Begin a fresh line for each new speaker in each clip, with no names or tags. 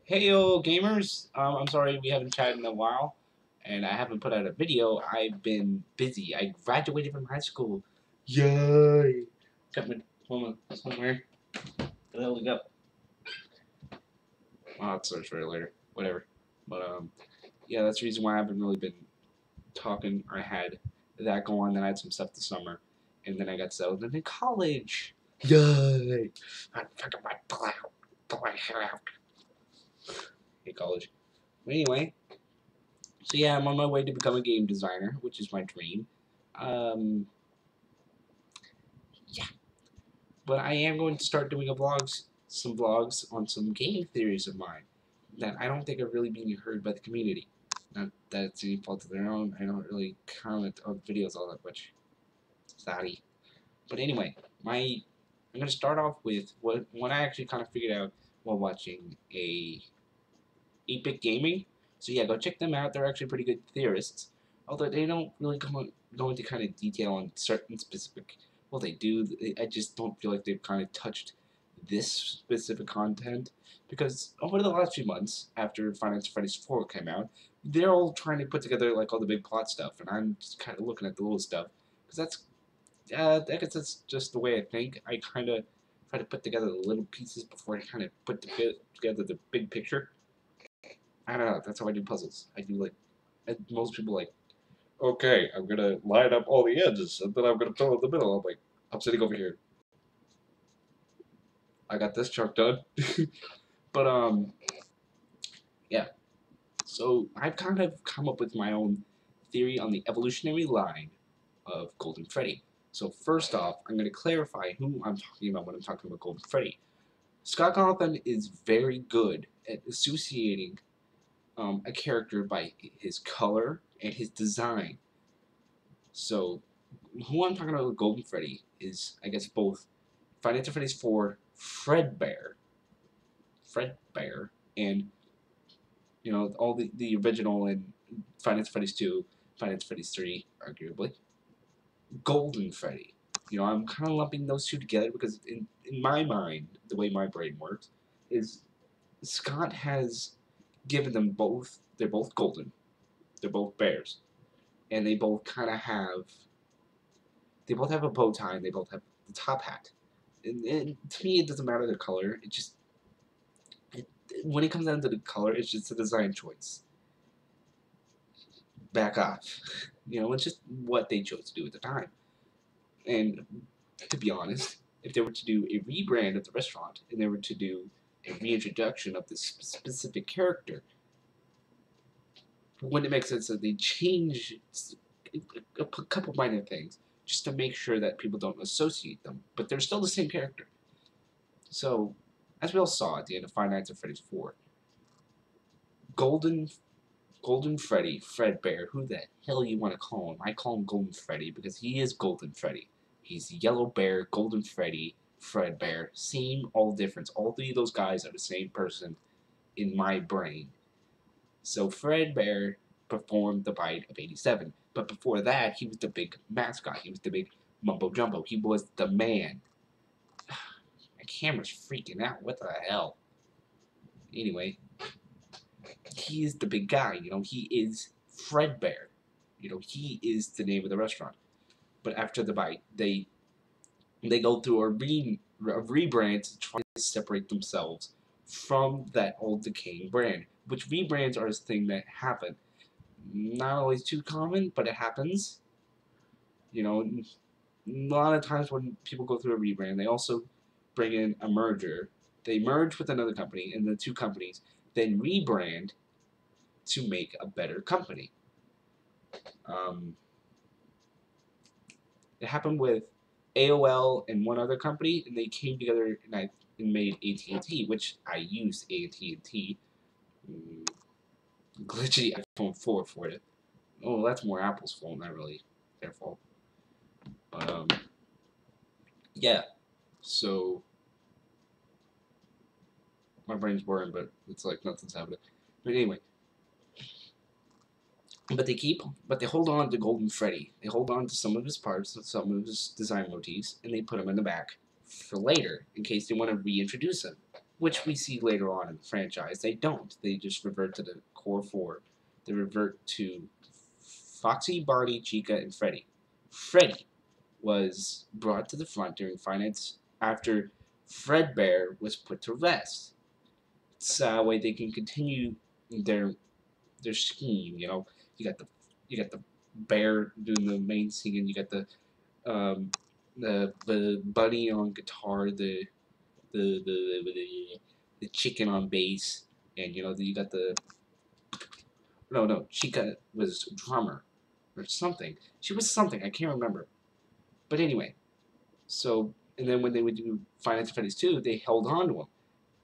Heyo gamers, I'm sorry we haven't chatted in a while, and I haven't put out a video. I've been busy. I graduated from high school. Yay! Got my diploma somewhere. Where the hell did it go? I'll search for it later. Whatever. But yeah, that's the reason why I haven't really been talking. I had that go on, then I had some stuff this summer, and then I got settled into college. Yay! I'm fucking my pull my hair out. Hey college. But anyway. So yeah, I'm on my way to become a game designer, which is my dream. Yeah, but I am going to start doing some vlogs on some game theories of mine that I don't think are really being heard by the community. Not that it's any fault of their own. I don't really comment on videos all that much. Sorry. But anyway, I'm gonna start off with what I actually kind of figured out while watching a 8-Bit Gaming. So yeah, go check them out. They're actually pretty good theorists. Although they don't really go into kind of detail on certain specific. Well, they do. I just don't feel like they've kind of touched this specific content because over the last few months, after Final Fantasy 4 came out, they're all trying to put together like all the big plot stuff, and I'm just kind of looking at the little stuff because I guess that's just the way I think. I kind of try to put together the little pieces before I kind of put together the big picture. I don't know. That's how I do puzzles. I do like most people like. Okay, I'm gonna line up all the edges, and then I'm gonna fill in the middle. I'm like, I'm sitting over here. I got this chunk done. But yeah. So I've kind of come up with my own theory on the evolutionary line of Golden Freddy. So first off, I'm gonna clarify who I'm talking about when I'm talking about Golden Freddy. Scott Cawthon is very good at associating a character by his color and his design. So, who I'm talking about with Golden Freddy is, I guess, both Final Fantasy 4 Fredbear, and all the original and Final Fantasy 2, Final Fantasy 3, arguably, Golden Freddy. I'm kind of lumping those two together because in my mind, the way my brain works, is Scott has given them both. They're both golden. They're both bears, and they both kind of have. They both have a bow tie, and they both have the top hat. And to me, it doesn't matter the color. When it comes down to the color, it's just a design choice. Back off. It's just what they chose to do at the time. And to be honest, if they were to do a rebrand of the restaurant, and they were to do a reintroduction of this specific character, wouldn't it make sense that they change a couple minor things just to make sure that people don't associate them, but they're still the same character? So, as we all saw at the end of Five Nights at Freddy's 4, Golden Freddy, Fredbear, who the hell you want to call him? I call him Golden Freddy because he is Golden Freddy. He's Yellow Bear, Golden Freddy, Fredbear. Same, all difference. All three of those guys are the same person in my brain. So Fredbear performed the Bite of 87. But before that, he was the big mascot. He was the big mumbo jumbo. He was the man. My camera's freaking out. What the hell? Anyway, he is the big guy. He is Fredbear. He is the name of the restaurant. But after the Bite, they go through a rebrand to try to separate themselves from that old decaying brand. Which rebrands are a thing that happen. Not always too common, but it happens. A lot of times when people go through a rebrand, they also bring in a merger. They merge with another company, and the two companies then rebrand to make a better company. It happened with AOL and one other company, and they came together and made AT&T, which I used AT&T. Glitchy iPhone 4 for it. Oh, that's more Apple's fault, not really their fault. But yeah. So my brain's boring, but it's like nothing's happening. But anyway. But they hold on to Golden Freddy. They hold on to some of his parts, some of his design motifs, and they put them in the back for later, in case they want to reintroduce him. which we see later on in the franchise. They don't. They just revert to the core four. They revert to Foxy, Barney, Chica, and Freddy. Freddy was brought to the front during finance after Fredbear was put to rest. So that way they can continue their their scheme. You got the bear doing the main singing. You got um, the bunny on guitar. The chicken on bass, and you got the no Chica was drummer or something. She was something I can't remember. But anyway, so and then when they would do Five Nights at Freddy's 2, they held on to him,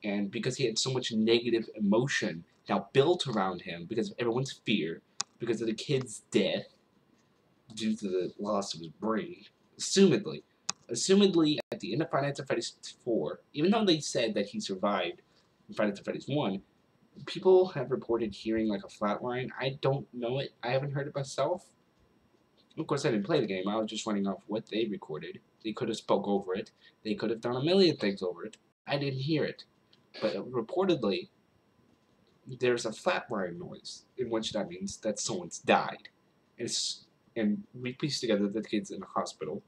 and because he had so much negative emotion now built around him because of everyone's fear, because of the kid's death due to the loss of his brain, assumedly. Assumedly, at the end of Five Nights at Freddy's 4, even though they said that he survived in Five Nights at Freddy's 1, people have reported hearing like a flatline. I don't know it. I haven't heard it myself. Of course, I didn't play the game. I was just running off what they recorded. They could have spoke over it. They could have done a million things over it. I didn't hear it. But reportedly, there's a flatline noise, in which that means that someone's died. And we pieced together that the kid's in the hospital,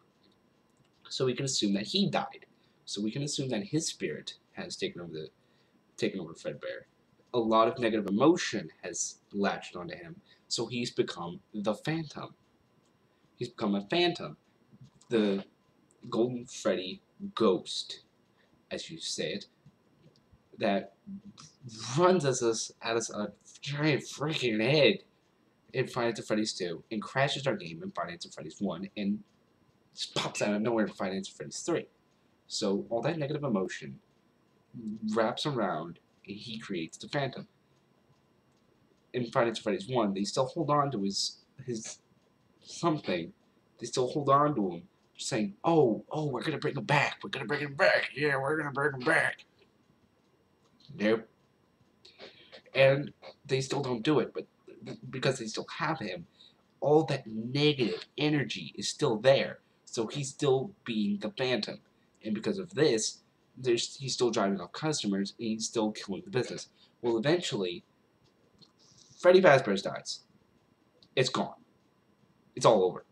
so we can assume that he died. So we can assume that his spirit has taken over Fredbear. A lot of negative emotion has latched onto him, so he's become the Phantom. He's become a Phantom, the Golden Freddy ghost, as you say it, that runs at us a giant freaking head in Five Nights at Freddy's 2 and crashes our game in Five Nights at Freddy's 1 and just pops out of nowhere in Five Nights at Freddy's 3. So all that negative emotion wraps around and he creates the Phantom. In Five Nights at Freddy's 1, they still hold on to his something. They still hold on to him, saying, "Oh, we're gonna bring him back. We're gonna bring him back. Yeah, we're gonna bring him back." Nope. And they still don't do it, but because they still have him, all that negative energy is still there. So he's still being the Phantom, and because of this, he's still driving off customers, and he's still killing the business. Well, eventually, Freddy Fazbear dies. It's gone. It's all over.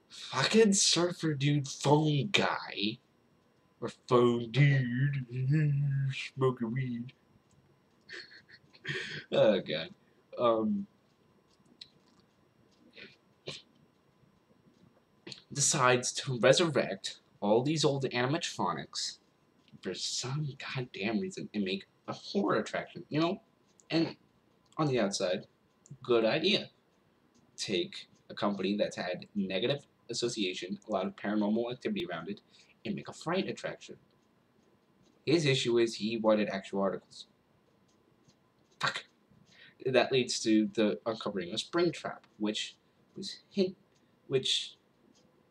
Fucking surfer dude phone guy. Or phone dude. Smoking weed. Oh god. Decides to resurrect all these old animatronics for some goddamn reason and make a horror attraction, And on the outside, good idea. Take a company that's had negative association, a lot of paranormal activity around it, and make a fright attraction. His issue is he wanted actual articles. Fuck. That leads to the uncovering of Springtrap, which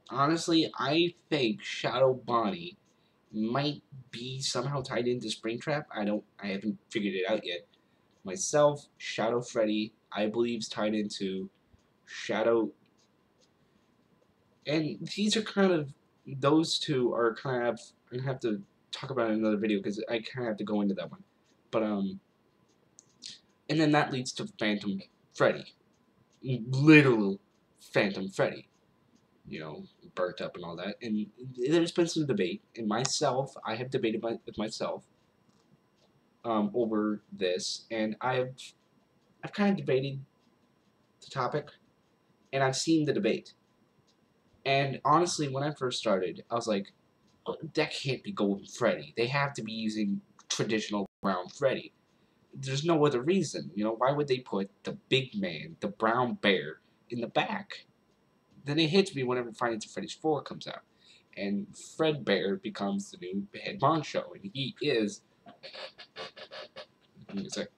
honestly I think Shadow Bonnie might be somehow tied into Springtrap. I haven't figured it out yet. Myself, Shadow Freddy, I believe is tied into Shadow, and those two are kind of, I'm gonna have to talk about it in another video because I kind of have to go into that one. But and then that leads to Phantom Freddy, literal Phantom Freddy, burnt up and all that. And there's been some debate, and I have debated with myself over this, and I've kind of debated the topic, and I've seen the debate. And honestly, when I first started, I was like, oh, that can't be Golden Freddy. They have to be using traditional brown Freddy. There's no other reason. Why would they put the big man, the brown bear, in the back? Then it hits me whenever Five Nights at Freddy's 4 comes out. And Fredbear becomes the new head honcho, and he is. It's like,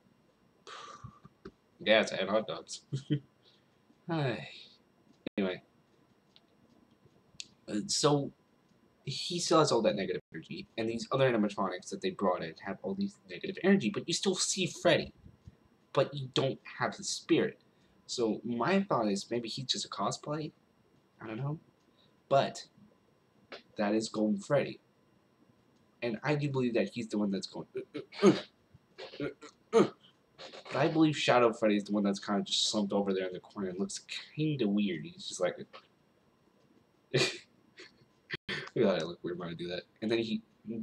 yeah, it's had hot dogs. Anyway, so he still has all that negative energy, and these other animatronics that they brought in have all these negative energy, but you still see Freddy, but you don't have his spirit. So my thought is maybe he's just a cosplay. I don't know, but that is Golden Freddy. And I do believe that he's the one that's going. But I believe Shadow Freddy is the one that's kind of just slumped over there in the corner and looks kind of weird. He's just like, look at that, look weird when I do that. And then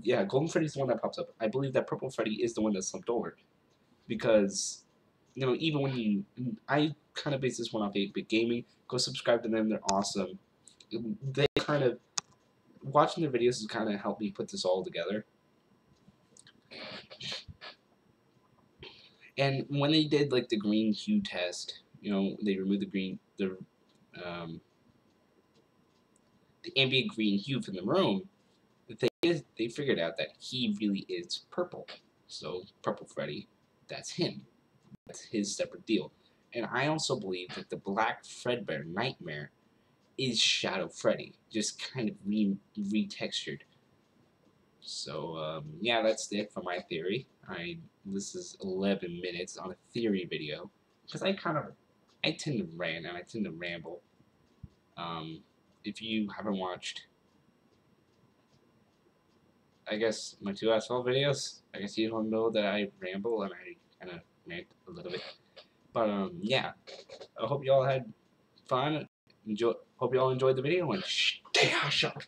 yeah, Golden Freddy's the one that pops up. I believe that Purple Freddy is the one that's slumped over because, even when I kind of base this one off 8-Bit Gaming. Go subscribe to them; they're awesome. They kind of watching their videos has kind of helped me put this all together. And when they did like the green hue test, they removed the ambient green hue from the room. They figured out that he really is purple. So Purple Freddy, that's him. That's his separate deal. And I also believe that the black Fredbear Nightmare is Shadow Freddy, just kind of retextured. So yeah, that's it for my theory. This is 11 minutes on a theory video because I tend to rant and I tend to ramble. If you haven't watched, I guess, my 2 asphalt videos, I guess you don't know that I ramble and I kind of rant a little bit. But yeah, I hope y'all had fun. Hope y'all enjoyed the video and stay sharp.